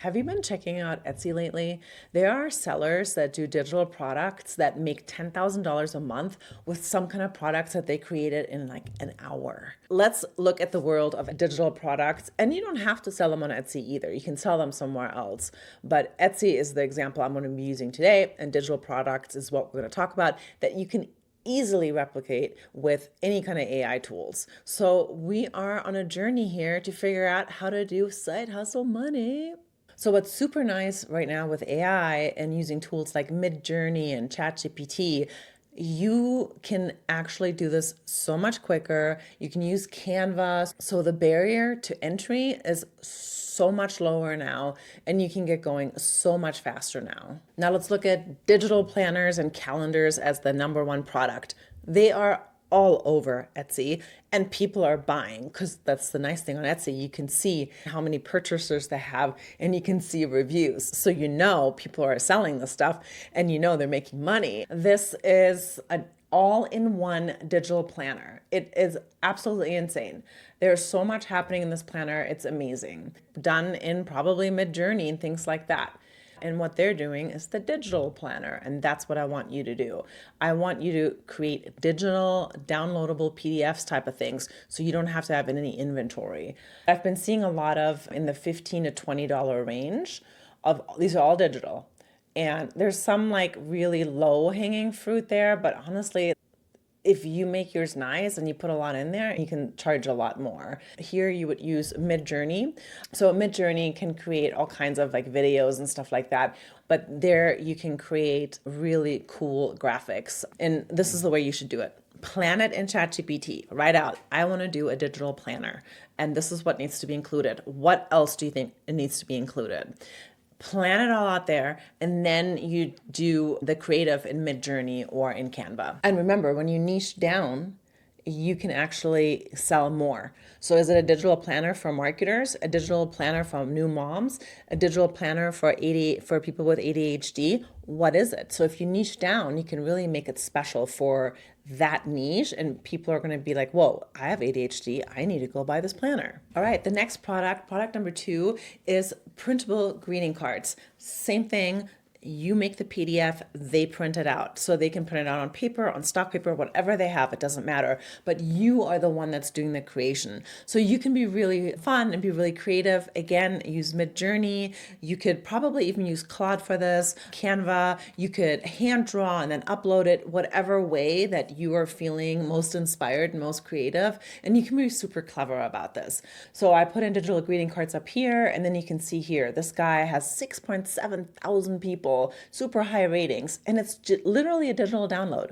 Have you been checking out Etsy lately? There are sellers that do digital products that make $10,000 a month with some kind of products that they created in like an hour. Let's look at the world of digital products, and you don't have to sell them on Etsy either. You can sell them somewhere else. But Etsy is the example I'm going to be using today, and digital products is what we're going to talk about that you can easily replicate with any kind of AI tools. So we are on a journey here to figure out how to do side hustle money. So what's super nice right now with AI and using tools like MidJourney and ChatGPT, you can actually do this so much quicker. You can use Canva. So the barrier to entry is so much lower now, and you can get going so much faster now. Now let's look at digital planners and calendars as the number one product. They are all over Etsy, and people are buying because that's the nice thing on Etsy. You can see how many purchasers they have, and you can see reviews. So you know people are selling the stuff, and you know they're making money. This is an all-in-one digital planner. It is absolutely insane. There's so much happening in this planner. It's amazing. Done in probably MidJourney and things like that. And what they're doing is the digital planner. And that's what I want you to do. I want you to create digital, downloadable PDFs type of things so you don't have to have any inventory. I've been seeing a lot of in the $15 to $20 range of these are all digital. And there's some like really low hanging fruit there, but honestly, if you make yours nice and you put a lot in there, you can charge a lot more. Here you would use MidJourney. So MidJourney can create all kinds of like videos and stuff like that. But there you can create really cool graphics. And this is the way you should do it. Plan it in ChatGPT. Write out, I want to do a digital planner. And this is what needs to be included. What else do you think it needs to be included? Plan it all out there, and then you do the creative in MidJourney or in Canva. And remember, when you niche down, you can actually sell more. So is it a digital planner for marketers, a digital planner for new moms, a digital planner for people with ADHD? What is it? So if you niche down, you can really make it special for that niche, and people are going to be like, whoa, I have ADHD. I need to go buy this planner. All right, the next product number 2 is printable greeting cards. Same thing. You make the PDF, they print it out. So they can print it out on paper, on stock paper, whatever they have, it doesn't matter. But you are the one that's doing the creation. So you can be really fun and be really creative. Again, use MidJourney. You could probably even use Claude for this, Canva. You could hand draw and then upload it, whatever way that you are feeling most inspired and most creative. And you can be super clever about this. So I put in digital greeting cards up here, and then you can see here, this guy has 6.7 thousand people, super high ratings, and it's literally a digital download.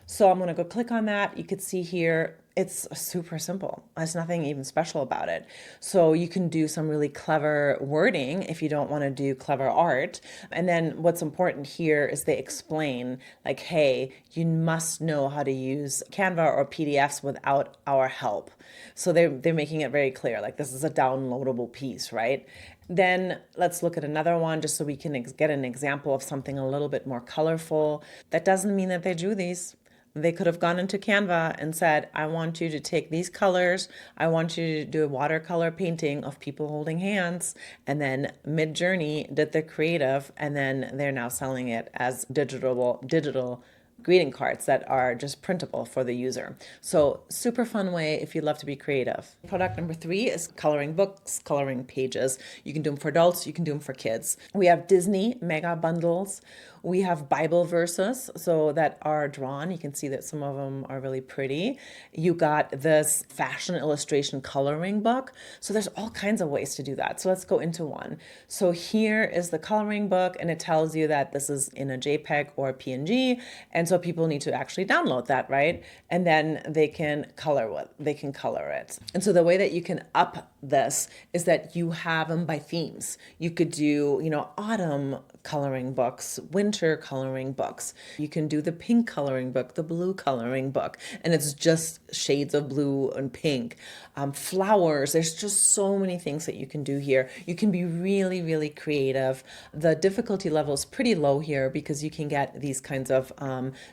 So I'm going to go click on that. You could see here, it's super simple. There's nothing even special about it. So you can do some really clever wording if you don't want to do clever art. And then what's important here is they explain like, hey, you must know how to use Canva or PDFs without our help. So they're making it very clear, like this is a downloadable piece, right? Then let's look at another one just so we can get an example of something a little bit more colorful. That doesn't mean that they drew these. They could have gone into Canva and said, I want you to take these colors. I want you to do a watercolor painting of people holding hands. And then MidJourney did the creative, and then they're now selling it as digital greeting cards that are just printable for the user. So super fun way if you love to be creative. Product number 3 is coloring books, coloring pages. You can do them for adults, you can do them for kids. We have Disney mega bundles. We have Bible verses, so that are drawn. You can see that some of them are really pretty. You got this fashion illustration coloring book. So there's all kinds of ways to do that. So let's go into one. So here is the coloring book, and it tells you that this is in a JPEG or a PNG. And so people need to actually download that, right? And then they can color it. And so the way that you can up this is that you have them by themes. You could do, autumn coloring books, winter coloring books. You can do the pink coloring book, the blue coloring book, and it's just shades of blue and pink. Flowers, there's just so many things that you can do here. You can be really, really creative. The difficulty level is pretty low here because you can get these kinds of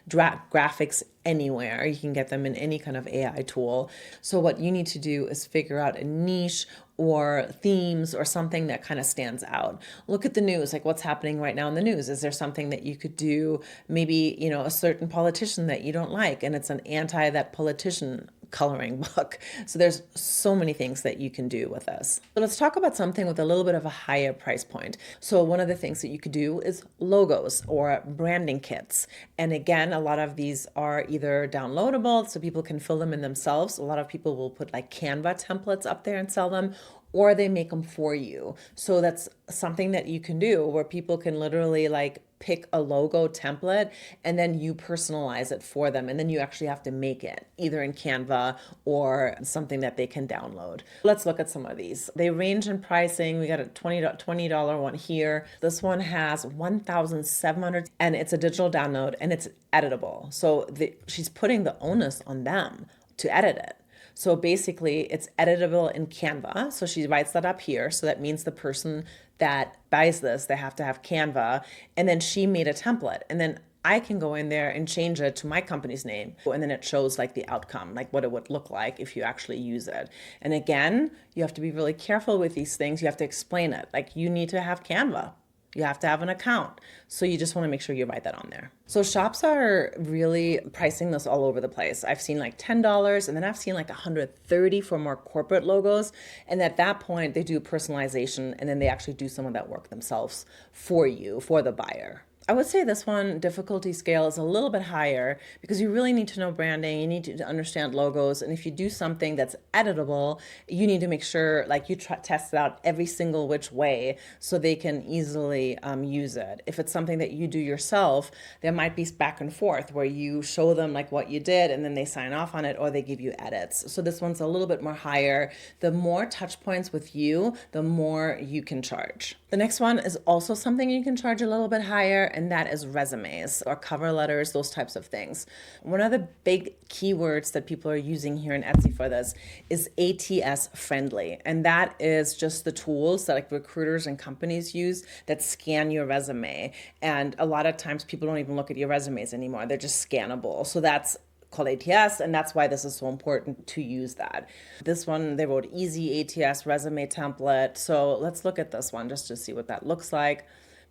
graphics anywhere. You can get them in any kind of AI tool. So what you need to do is figure out a niche or themes or something that kind of stands out. Look at the news, like what's happening right now in the news. Is there something that you could do? Maybe, a certain politician that you don't like, and it's an anti that politician coloring book. So there's so many things that you can do with this. So let's talk about something with a little bit of a higher price point. So one of the things that you could do is logos or branding kits. And again, a lot of these are either downloadable so people can fill them in themselves. A lot of people will put like Canva templates up there and sell them, or they make them for you. So that's something that you can do where people can literally like pick a logo template and then you personalize it for them. And then you actually have to make it either in Canva or something that they can download. Let's look at some of these. They range in pricing. We got a $20 one here. This one has 1,700 and it's a digital download and it's editable. So she's putting the onus on them to edit it. So basically it's editable in Canva. So she writes that up here. So that means the person that buys this, they have to have Canva. And then she made a template. And then I can go in there and change it to my company's name. And then it shows like the outcome, like what it would look like if you actually use it. And again, you have to be really careful with these things. You have to explain it. Like you need to have Canva. You have to have an account. So you just want to make sure you write that on there. So shops are really pricing this all over the place. I've seen like $10 and then I've seen like $130 for more corporate logos. And at that point, they do personalization and then they actually do some of that work themselves for you, for the buyer. I would say this one, difficulty scale is a little bit higher because you really need to know branding. You need to understand logos. And if you do something that's editable, you need to make sure like you test it out every single which way so they can easily use it. If it's something that you do yourself, there might be back and forth where you show them like what you did and then they sign off on it or they give you edits. So this one's a little bit more higher. The more touch points with you, the more you can charge. The next one is also something you can charge a little bit higher, and that is resumes or cover letters, those types of things. One of the big keywords that people are using here in Etsy for this is ATS friendly. And that is just the tools that like recruiters and companies use that scan your resume. And a lot of times people don't even look at your resumes anymore. They're just scannable. So that's called ATS, and that's why this is so important to use that. This one, they wrote easy ATS resume template. So let's look at this one just to see what that looks like.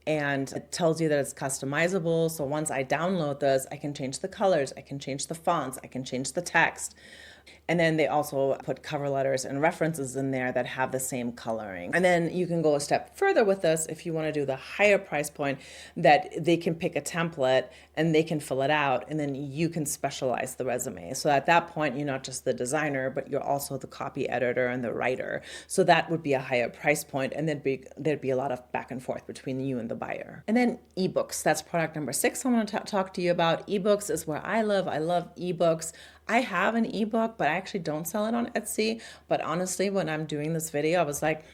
And it tells you that it's customizable. So once I download this, I can change the colors, I can change the fonts, I can change the text. And then they also put cover letters and references in there that have the same coloring. And then you can go a step further with this if you want to do the higher price point, that they can pick a template and they can fill it out and then you can specialize the resume. So at that point, you're not just the designer, but you're also the copy editor and the writer. So that would be a higher price point, and there'd be a lot of back and forth between you and the buyer. And then ebooks, that's product number 6 I want to talk to you about. Ebooks is where I live. I love ebooks. I have an ebook, but I actually don't sell it on Etsy. But honestly, when I'm doing this video, I was like,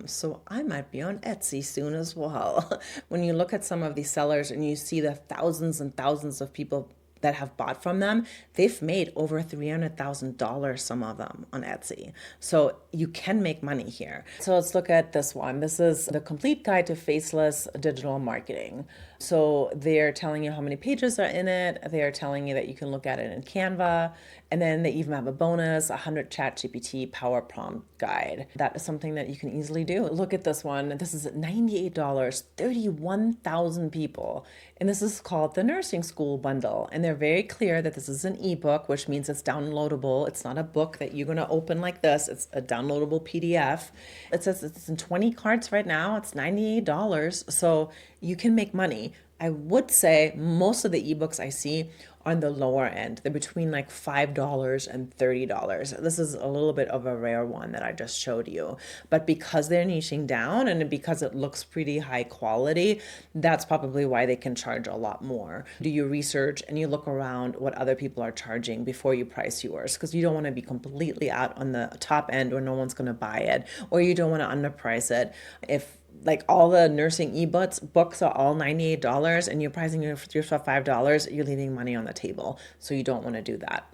so I might be on Etsy soon as well. When you look at some of these sellers and you see the thousands and thousands of people that have bought from them, they've made over $300,000, some of them, on Etsy. So you can make money here. So let's look at this one. This is the complete guide to faceless digital marketing. So they're telling you how many pages are in it. They're telling you that you can look at it in Canva. And then they even have a bonus, 100 ChatGPT power prompt guide. That is something that you can easily do. Look at this one. This is $98, 31,000 people. And this is called the Nursing School Bundle. And they're very clear that this is an ebook, which means it's downloadable. It's not a book that you're going to open like this. It's a downloadable PDF. It says it's in 20 carts right now. It's $98. So you can make money. I would say most of the ebooks I see are on the lower end. They're between like $5 and $30. This is a little bit of a rare one that I just showed you. But because they're niching down and because it looks pretty high quality, that's probably why they can charge a lot more. Do your research and you look around what other people are charging before you price yours, because you don't want to be completely out on the top end where no one's going to buy it, or you don't want to underprice it. If like all the nursing books are all $98 and you're pricing yourself $5, you're leaving money on the table. So you don't want to do that.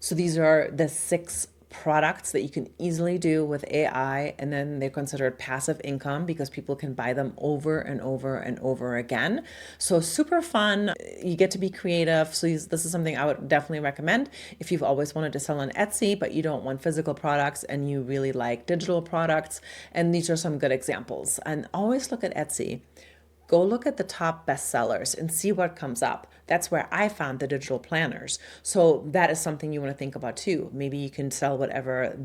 So these are the 6 products that you can easily do with AI, and then they're considered passive income because people can buy them over and over and over again. So super fun. You get to be creative. So this is something I would definitely recommend if you've always wanted to sell on Etsy, but you don't want physical products and you really like digital products. And these are some good examples. And always look at Etsy. Go look at the top bestsellers and see what comes up. That's where I found the digital planners. So that is something you want to think about too. Maybe you can sell whatever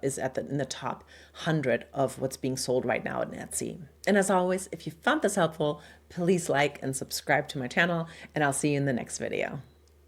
is in the top 100 of what's being sold right now on Etsy. And as always, if you found this helpful, please like and subscribe to my channel, and I'll see you in the next video.